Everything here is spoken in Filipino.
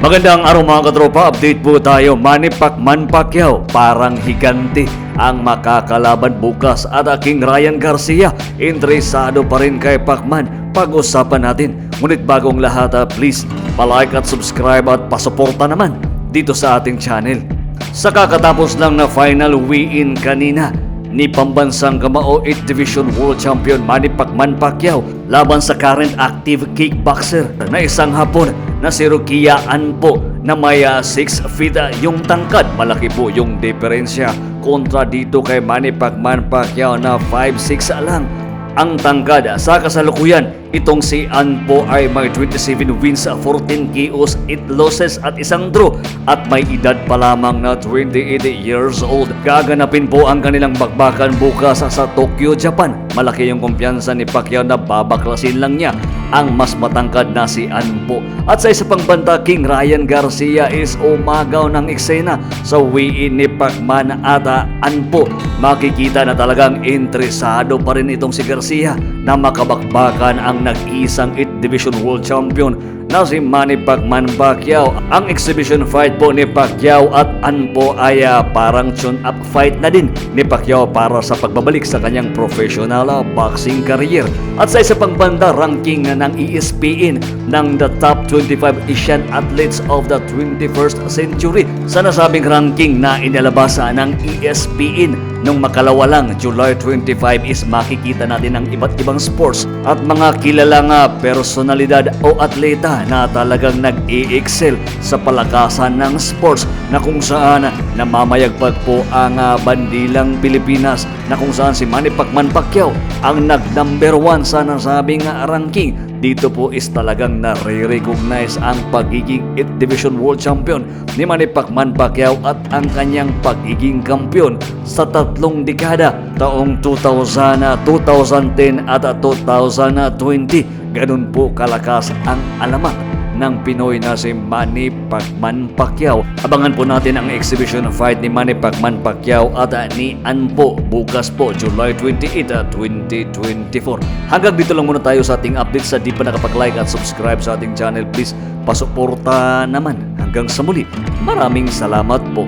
Magandang araw mga katropa, update po tayo. Manny Pacquiao, parang higante ang makakalaban bukas at King Ryan Garcia. Interesado pa rin kay Pacman, pag-usapan natin. Ngunit bagong lahat, please palike at subscribe at pasuporta naman dito sa ating channel. Sa kakatapos lang na final weigh-in kanina ni pambansang kamao 8th Division World Champion Manny Pacquiao laban sa current active kickboxer na isang Hapon na si Rukia Anpo na may 6 feet yung tangkad. Malaki po yung diferensya kontra dito kay Manny Pacquiao na 5'6 lang ang tangkad. Sa kasalukuyan, itong si Anpo ay may 27 wins, 14 KOs, 8 losses at isang draw at may edad pa lamang na 28 years old. Gaganapin po ang kanilang bakbakan bukas sa Tokyo, Japan. Malaki yung kumpiyansa ni Pacquiao na babaklasin lang niya ang mas matangkad na si Anpo. At sa isa pang banta, King Ryan Garcia is umagaw ng eksena sa weigh-in ni Pacman at Anpo. Makikita na talagang interesado pa rin itong si Garcia na makabakbakan ang nag-iisang 8th Division World Champion na si Manny Pacquiao. Ang exhibition fight po ni Pacquiao at Anpo ay parang tune-up fight na din ni Pacquiao para sa pagbabalik sa kanyang professional boxing career. At sa isa pang banda, ranking ng ESPN ng the top 25 Asian athletes of the 21st century. Sa nasabing ranking na inilabas ng ESPN nung makalawa lang, July 25, is makikita natin ang iba't ibang sports at mga kilalang personalidad o atleta na talagang nag-i-excel sa palakasan ng sports, na kung saan namamayagpag po ang bandilang Pilipinas, na kung saan si Manny Pacquiao ang nag-number 1 sa nasabing ranking. Dito po is talagang nare-recognize ang pagiging 8th Division World Champion ni Manny Pacquiao at ang kanyang pagiging kampiyon sa tatlong dekada, taong 2000, 2010 at 2020. Ganun po kalakas ang alamat ng Pinoy na si Manny Pacquiao. Abangan po natin ang exhibition fight ni Manny Pacquiao at ni Anpo bukas po, July 28, 2024. Hanggang dito lang muna tayo sa ating update. Sa di pa nakapag-like at subscribe sa ating channel, please pasuporta naman. Hanggang sa muli, maraming salamat po.